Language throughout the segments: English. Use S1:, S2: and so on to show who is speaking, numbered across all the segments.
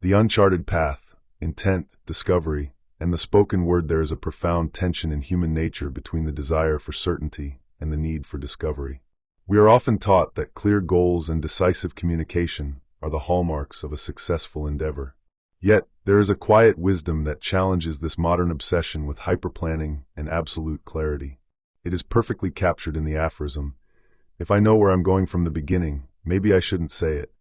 S1: The uncharted path, intent, discovery, and the spoken word. There is a profound tension in human nature between the desire for certainty and the need for discovery. We are often taught that clear goals and decisive communication are the hallmarks of a successful endeavor. Yet, there is a quiet wisdom that challenges this modern obsession with hyperplanning and absolute clarity. It is perfectly captured in the aphorism, "If I know where I'm going from the beginning, maybe I shouldn't say it."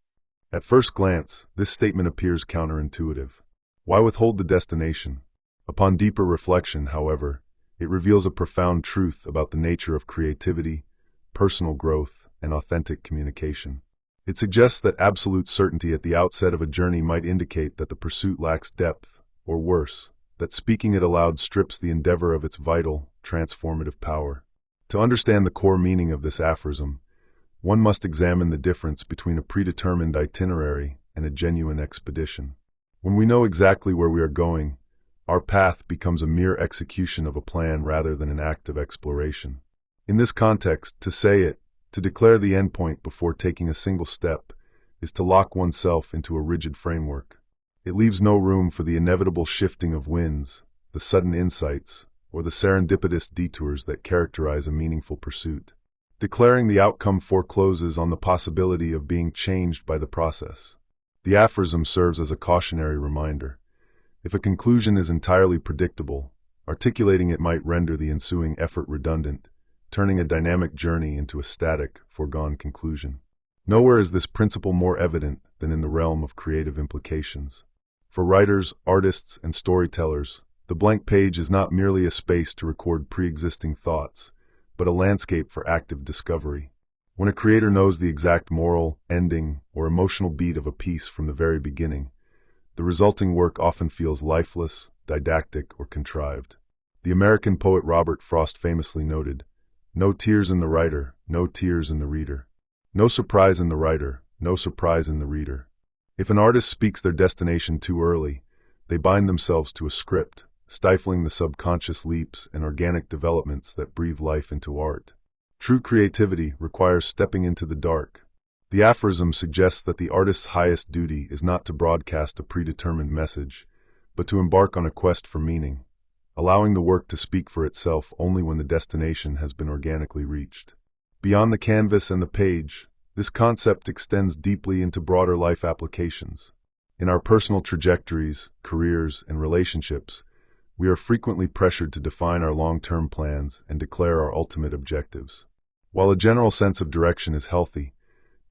S1: At first glance, this statement appears counterintuitive. Why withhold the destination? Upon deeper reflection, however, it reveals a profound truth about the nature of creativity, personal growth, and authentic communication. It suggests that absolute certainty at the outset of a journey might indicate that the pursuit lacks depth, or worse, that speaking it aloud strips the endeavor of its vital, transformative power. To understand the core meaning of this aphorism, one must examine the difference between a predetermined itinerary and a genuine expedition. When we know exactly where we are going, our path becomes a mere execution of a plan rather than an act of exploration. In this context, to say it, to declare the endpoint before taking a single step, is to lock oneself into a rigid framework. It leaves no room for the inevitable shifting of winds, the sudden insights, or the serendipitous detours that characterize a meaningful pursuit. Declaring the outcome forecloses on the possibility of being changed by the process. The aphorism serves as a cautionary reminder. If a conclusion is entirely predictable, articulating it might render the ensuing effort redundant, turning a dynamic journey into a static, foregone conclusion. Nowhere is this principle more evident than in the realm of creative implications. For writers, artists, and storytellers, the blank page is not merely a space to record pre-existing thoughts, but a landscape for active discovery. When a creator knows the exact moral, ending, or emotional beat of a piece from the very beginning, the resulting work often feels lifeless, didactic, or contrived. The American poet Robert Frost famously noted, "No tears in the writer, no tears in the reader." No surprise in the writer, no surprise in the reader. If an artist speaks their destination too early, they bind themselves to a script, stifling the subconscious leaps and organic developments that breathe life into art. True creativity requires stepping into the dark. The aphorism suggests that the artist's highest duty is not to broadcast a predetermined message, but to embark on a quest for meaning, allowing the work to speak for itself only when the destination has been organically reached. Beyond the canvas and the page, this concept extends deeply into broader life applications. In our personal trajectories, careers, and relationships, we are frequently pressured to define our long-term plans and declare our ultimate objectives. While a general sense of direction is healthy,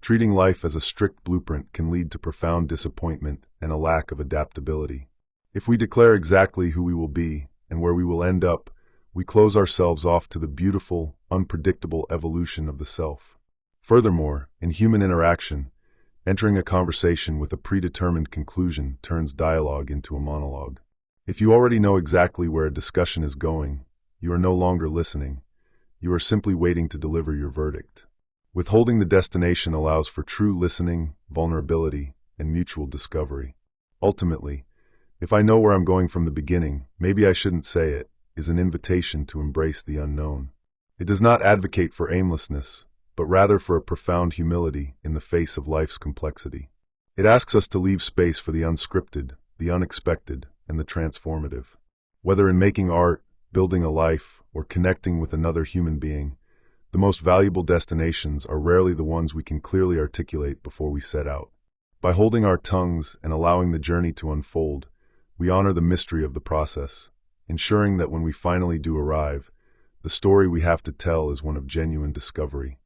S1: treating life as a strict blueprint can lead to profound disappointment and a lack of adaptability. If we declare exactly who we will be and where we will end up, we close ourselves off to the beautiful, unpredictable evolution of the self. Furthermore, in human interaction, entering a conversation with a predetermined conclusion turns dialogue into a monologue. If you already know exactly where a discussion is going, you are no longer listening. You are simply waiting to deliver your verdict. Withholding the destination allows for true listening, vulnerability, and mutual discovery. Ultimately, if I know where I'm going from the beginning, maybe I shouldn't say it, is an invitation to embrace the unknown. It does not advocate for aimlessness, but rather for a profound humility in the face of life's complexity. It asks us to leave space for the unscripted, the unexpected, and the transformative. Whether in making art, building a life, or connecting with another human being, the most valuable destinations are rarely the ones we can clearly articulate before we set out. By holding our tongues and allowing the journey to unfold, we honor the mystery of the process, ensuring that when we finally do arrive, the story we have to tell is one of genuine discovery.